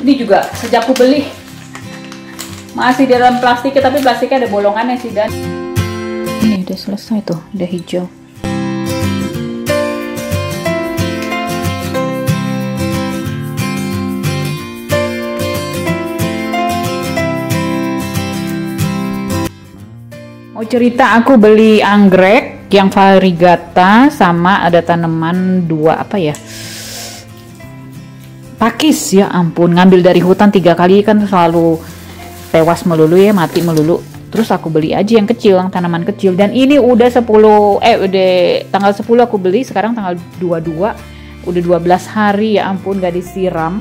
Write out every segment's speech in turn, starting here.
Ini juga sejak aku beli masih di dalam plastiknya, tapi plastiknya ada bolongannya sih. Dan ini udah selesai tuh, udah hijau. Mau cerita, aku beli anggrek yang variegata sama ada tanaman dua apa ya, pakis. Ya ampun, ngambil dari hutan 3 kali kan selalu tewas melulu ya, mati melulu. Terus aku beli aja yang kecil, yang tanaman kecil. Dan ini udah udah tanggal 10 aku beli, sekarang tanggal 22, udah 12 hari. Ya ampun, gak disiram.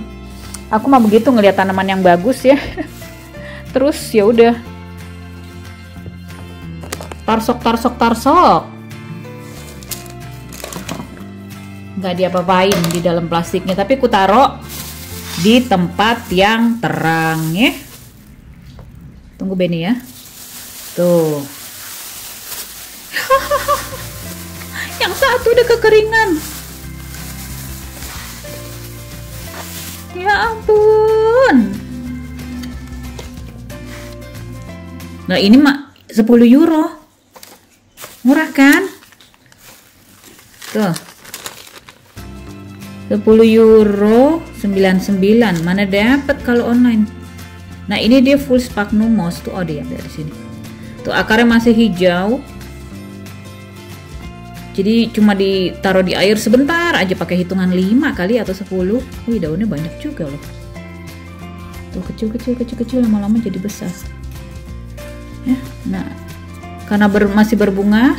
Aku mah begitu ngelihat tanaman yang bagus ya. Terus ya udah tarsok. Nggak diapa-apain di dalam plastiknya, tapi ku taruh di tempat yang terang ya. Tunggu Benny ya. Tuh. Yang satu udah kekeringan. Ya ampun. Nah ini mah 10 euro. Murah kan? Tuh. 10 euro 99. Mana dapat kalau online? Nah, ini dia full sphagnum moss tuh. Oh, dia dari sini. Tuh akarnya masih hijau. Jadi cuma ditaruh di air sebentar aja, pakai hitungan 5 kali atau 10. Wih, daunnya banyak juga loh. Tuh kecil lama-lama jadi besar. Ya, nah karena masih berbunga,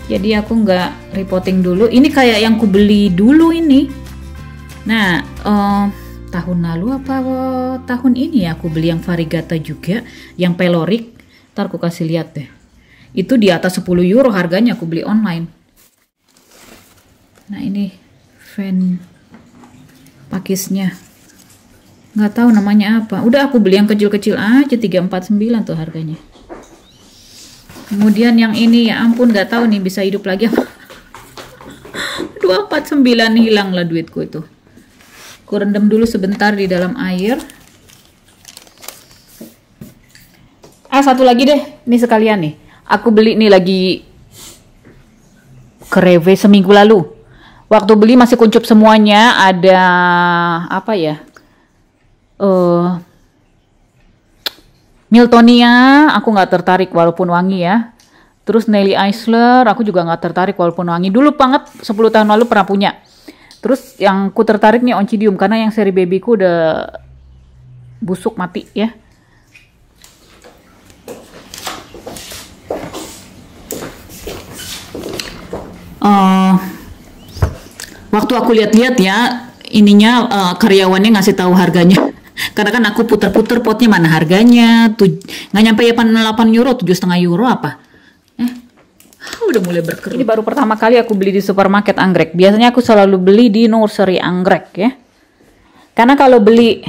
jadi aku nggak repotting dulu. Ini kayak yang ku beli dulu ini. Nah, tahun lalu apa tahun ini ya aku beli yang variegata juga, yang pelorik. Ntar aku kasih lihat deh. Itu di atas 10 euro harganya, aku beli online. Nah ini fan pakisnya. Nggak tahu namanya apa. Udah aku beli yang kecil-kecil aja, 349 tuh harganya. Kemudian yang ini ya ampun, nggak tahu nih bisa hidup lagi apa. 249 hilang lah duitku itu. Aku rendam dulu sebentar di dalam air. Satu lagi deh, ini sekalian nih. Aku beli nih lagi ke Rewe seminggu lalu. Waktu beli masih kuncup semuanya. Ada apa ya? Miltonia, aku nggak tertarik walaupun wangi ya. Terus Nelly Eisler, aku juga nggak tertarik walaupun wangi. Dulu banget, 10 tahun lalu pernah punya. Terus yang ku tertarik nih Oncidium, karena yang seri babyku udah busuk mati ya. Waktu aku lihat-lihat ya, ininya karyawannya ngasih tahu harganya. Karena kan aku puter-puter potnya mana harganya, nggak nyampe 8 euro, 7,5 euro apa. Udah mulai berkerut. Ini baru pertama kali aku beli di supermarket anggrek. Biasanya aku selalu beli di nursery anggrek ya. Karena kalau beli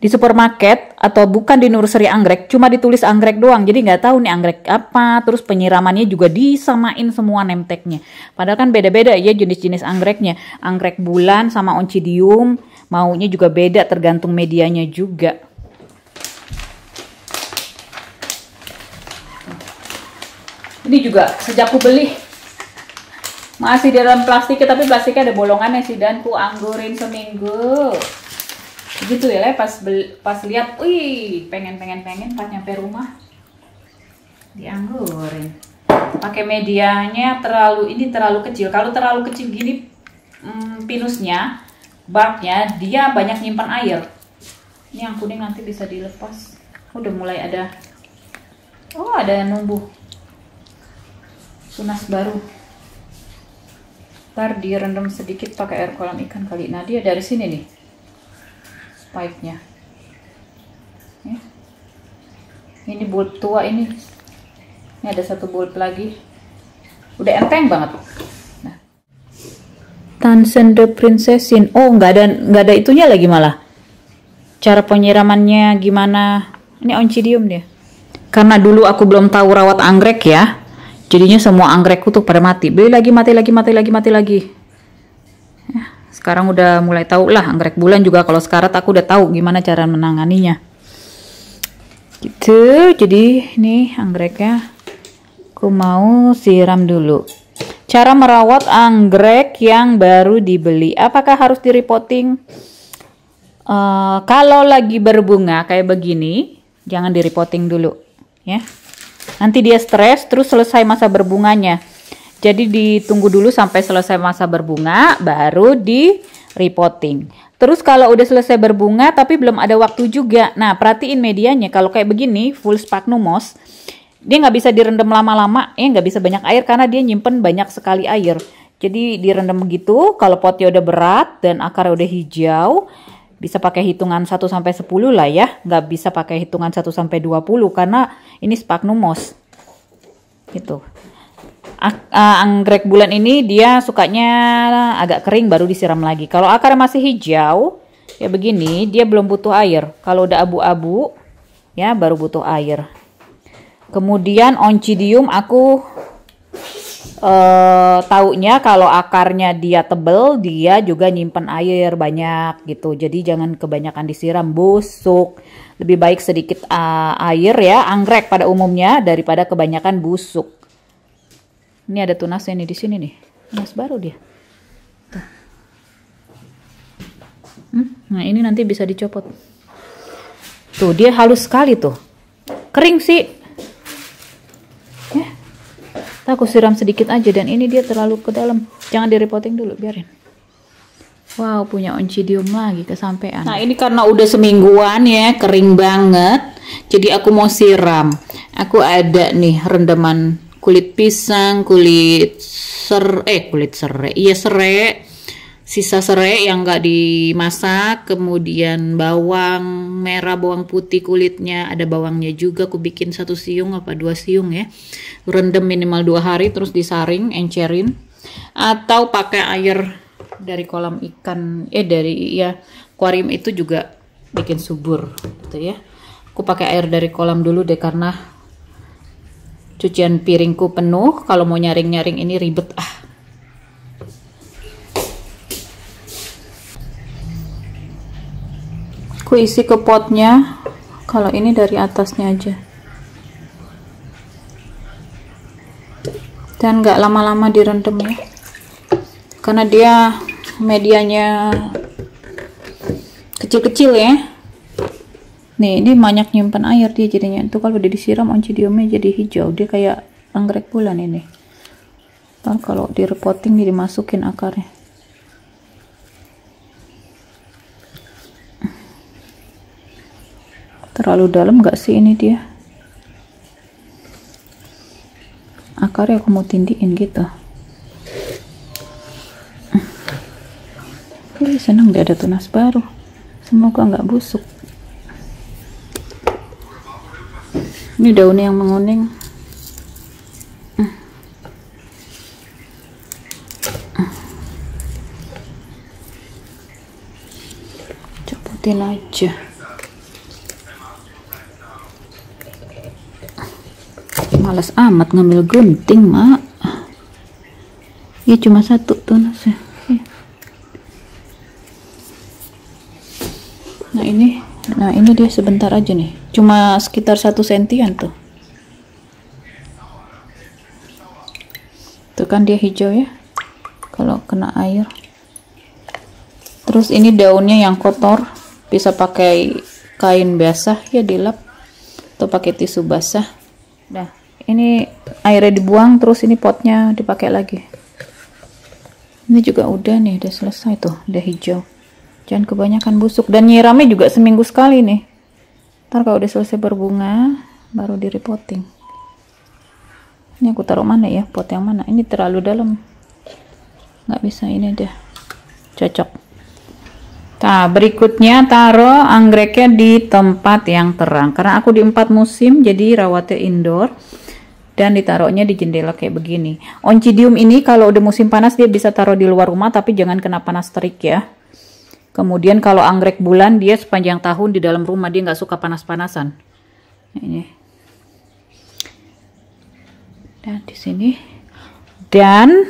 di supermarket atau bukan di nursery anggrek, cuma ditulis anggrek doang. Jadi nggak tahu nih anggrek apa. Terus penyiramannya juga disamain semua name tag-nya. Padahal kan beda-beda ya jenis-jenis anggreknya. Anggrek bulan sama Oncidium maunya juga beda tergantung medianya juga. Ini juga sejak aku beli masih di dalam plastiknya, tapi plastiknya ada bolongannya sih. Dan ku anggurin seminggu gitu ya. Pas lihat, wih pengen pas nyampe rumah dianggurin. Pakai medianya terlalu kecil. Kalau terlalu kecil gini pinusnya, barknya, dia banyak nyimpan air. Ini yang kuning nanti bisa dilepas. Udah mulai ada, ada numbuh tunas baru. Ntar direndam sedikit pakai air kolam ikan kali. Nah dia dari sini nih pipe-nya. Ini bulb tua ini. Ini ada satu bulb lagi. Udah enteng banget. Nah. Tansen de Princessin. Oh nggak ada itunya lagi malah. Cara penyiramannya gimana? Ini Oncidium dia. Karena dulu aku belum tahu rawat anggrek ya. Jadinya semua anggrekku tuh pada mati. Beli lagi mati lagi. Sekarang udah mulai tahu lah anggrek bulan juga kalau sekarat aku udah tahu gimana cara menanganinya. Gitu. Jadi ini anggreknya aku mau siram dulu. Cara merawat anggrek yang baru dibeli. Apakah harus di repotting? Kalau lagi berbunga kayak begini, jangan di repotting dulu ya. Nanti dia stres terus selesai masa berbunganya. Jadi ditunggu dulu sampai selesai masa berbunga, baru di repotting. Terus kalau udah selesai berbunga tapi belum ada waktu juga, nah perhatiin medianya. Kalau kayak begini, full sphagnum moss, dia nggak bisa direndam lama-lama, nggak bisa banyak air karena dia nyimpen banyak sekali air. Jadi direndam begitu, kalau potnya udah berat dan akarnya udah hijau, bisa pakai hitungan 1 sampai 10 lah ya, nggak bisa pakai hitungan 1 sampai 20 karena ini sphagnum moss. Gitu. Anggrek bulan ini dia sukanya agak kering baru disiram lagi. Kalau akarnya masih hijau ya begini, dia belum butuh air. Kalau udah abu-abu ya baru butuh air. Kemudian oncidium aku taunya kalau akarnya dia tebel, dia juga nyimpen air banyak gitu. Jadi jangan kebanyakan disiram, busuk. Lebih baik sedikit air ya, anggrek pada umumnya daripada kebanyakan busuk. Ini ada tunasnya nih di sini nih. Tunas baru dia. Tuh. Nah, ini nanti bisa dicopot. Tuh, dia halus sekali tuh. Kering sih. Ya. Aku siram sedikit aja dan ini dia terlalu ke dalam. Jangan di repotting dulu, biarin. Wow, punya oncidium lagi kesampean. Nah, ini karena udah semingguan ya, kering banget. Jadi aku mau siram. Aku ada nih rendaman kulit pisang, kulit serai, iya serai, sisa serai yang nggak dimasak, kemudian bawang merah, bawang putih kulitnya, ada bawangnya juga, aku bikin 1 siung apa 2 siung ya, rendam minimal 2 hari, terus disaring, encerin, atau pakai air dari kolam ikan, dari akuarium itu juga bikin subur, gitu ya. Aku pakai air dari kolam dulu deh karena cucian piringku penuh, kalau mau nyaring-nyaring ini ribet Aku isi ke potnya, kalau ini dari atasnya aja. Dan nggak lama-lama direndam ya, karena dia medianya kecil-kecil ya. Nih, ini banyak nyimpan air dia jadinya. Itu kalau udah disiram oncidiumnya jadi hijau. Dia kayak anggrek bulan ini. Ntar kalau di repotting dia dimasukin akarnya. Terlalu dalam gak sih ini dia? Akarnya aku mau tindiin gitu. Seneng dia ada tunas baru. Semoga nggak busuk. Ini daunnya yang menguning. Copotin aja. Males amat ngambil gunting, Mak. Ya cuma 1 tunasnya. Nah ini dia sebentar aja nih, cuma sekitar 1 sentian tuh. Tuh kan dia hijau ya, kalau kena air. Terus ini daunnya yang kotor, bisa pakai kain basah ya dilap, atau pakai tisu basah. Nah ini airnya dibuang, terus ini potnya dipakai lagi. Ini juga udah nih, udah selesai tuh, udah hijau. Jangan kebanyakan busuk, dan nyiramnya juga seminggu sekali nih. Ntar kalau udah selesai berbunga baru di repotting. Ini aku taruh mana ya, pot yang mana? Ini terlalu dalam, nggak bisa, ini deh cocok. Nah berikutnya taruh anggreknya di tempat yang terang, karena aku di 4 musim jadi rawatnya indoor. Dan ditaruhnya di jendela kayak begini. Oncidium ini kalau udah musim panas dia bisa taruh di luar rumah, tapi jangan kena panas terik ya. Kemudian kalau anggrek bulan dia sepanjang tahun di dalam rumah, dia nggak suka panas-panasan. Ini. Dan di sini. Dan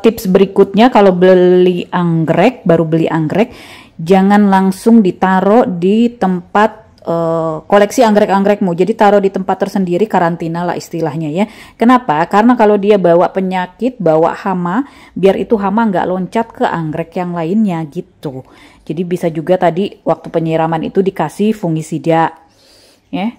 tips berikutnya kalau beli anggrek, baru beli anggrek, jangan langsung ditaruh di tempat koleksi anggrek-anggrekmu. Jadi taruh di tempat tersendiri, karantina lah istilahnya ya. Kenapa? Karena kalau dia bawa penyakit, bawa hama, biar itu hama nggak loncat ke anggrek yang lainnya gitu. Jadi bisa juga tadi waktu penyiraman itu dikasih fungisida ya.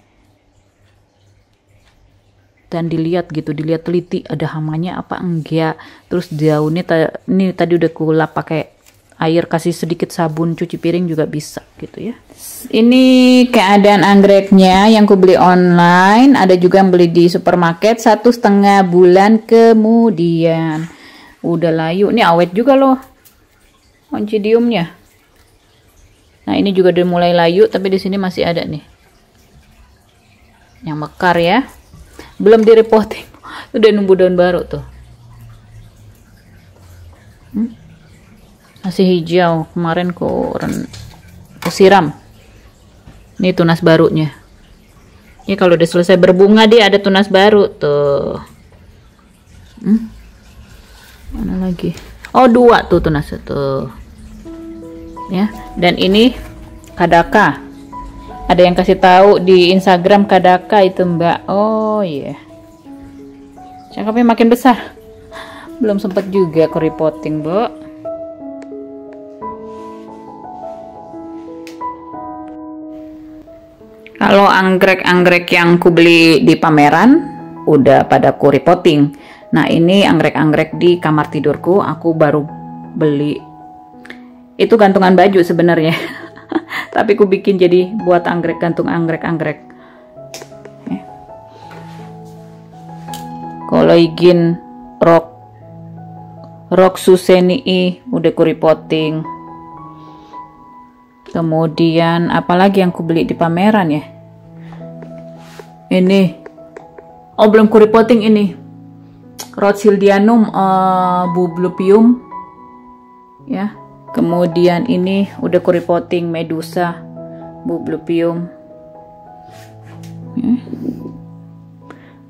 Dan dilihat gitu, dilihat teliti ada hamanya apa enggak. Terus daunnya ini tadi udah kulap pakai air, kasih sedikit sabun cuci piring juga bisa gitu ya. Ini keadaan anggreknya yang ku beli online, ada juga yang beli di supermarket 1,5 bulan kemudian. Udah layu, ini awet juga loh oncidiumnya. Nah ini juga udah mulai layu, tapi di sini masih ada nih yang mekar ya. Belum direpotting, udah nunggu daun baru tuh. Masih hijau, kemarin ku siram. Ini tunas barunya. Ini kalau udah selesai berbunga dia ada tunas baru tuh. Mana lagi? Oh 2 tuh tunas tuh. Ya, dan ini kadaka. Ada yang kasih tahu di Instagram kadaka itu Mbak. Oh iya. Cakepnya makin besar. Belum sempat juga aku reporting, Bu. Kalau anggrek-anggrek yang ku beli di pameran udah pada ku reporting. Nah, ini anggrek-anggrek di kamar tidurku aku baru beli. Itu gantungan baju sebenarnya. Tapi ku bikin jadi buat anggrek, gantung anggrek-anggrek. Kalau igin rok suseni udah ku reporting. Kemudian apalagi yang ku beli di pameran ya? Ini, oh belum ku reporting ini. Rothschildianum bublupium, ya. Kemudian ini udah ku reporting Medusa bublupium.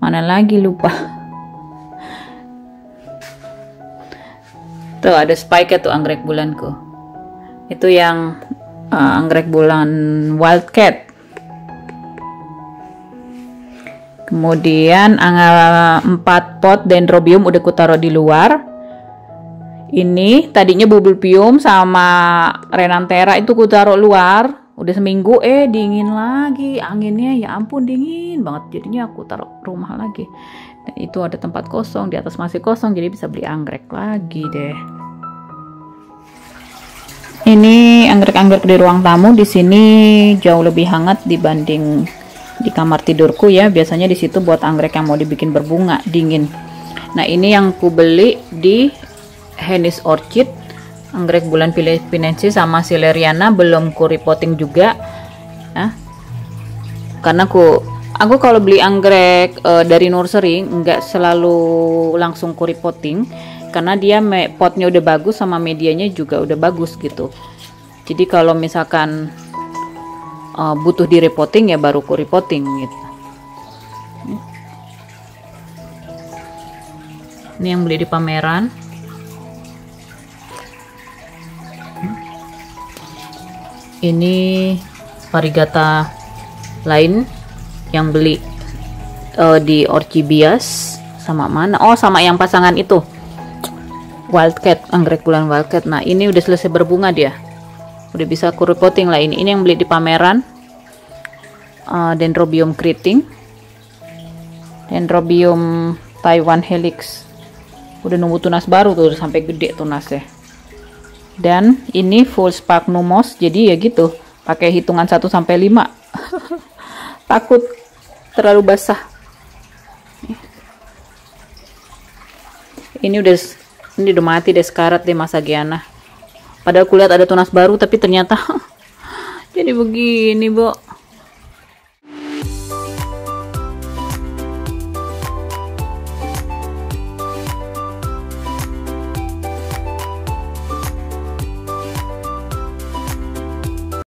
Mana lagi lupa. Tuh ada spike tuh anggrek bulanku. Itu yang anggrek bulan wildcat. Kemudian 4 pot dendrobium udah ku taruh di luar. Ini tadinya bubulpium sama renanthera itu ku taruh luar. Udah seminggu dingin lagi, anginnya ya ampun dingin banget. Jadinya aku taruh rumah lagi. Dan itu ada tempat kosong, di atas masih kosong, jadi bisa beli anggrek lagi deh. Ini anggrek-anggrek di ruang tamu, di sini jauh lebih hangat dibanding di kamar tidurku ya. Biasanya di situ buat anggrek yang mau dibikin berbunga dingin. Nah, ini yang ku beli di Hennis Orchid, anggrek bulan Philippinensis sama Sileriana belum ku reporting juga. Nah, karena aku kalau beli anggrek dari nursery nggak selalu langsung ku reporting. Karena dia potnya udah bagus sama medianya juga udah bagus gitu. Jadi kalau misalkan butuh di reporting ya baru ku reporting gitu. Ini yang beli di pameran. Ini varigata lain yang beli di Orchibias sama mana? Oh sama yang pasangan itu. Wildcat, anggrek bulan wildcat. Nah ini udah selesai berbunga dia, udah bisa aku reporting lah. Ini yang beli di pameran, Dendrobium keriting, Dendrobium Taiwan helix, udah nunggu tunas baru tuh, udah sampai gede tunasnya. Dan ini full sphagnum moss, jadi ya gitu, pakai hitungan 1 sampai 5. Takut terlalu basah. Ini udah mati deh, sekarat deh Mas Agiana. Padahal kulihat ada tunas baru tapi ternyata jadi begini, Bu.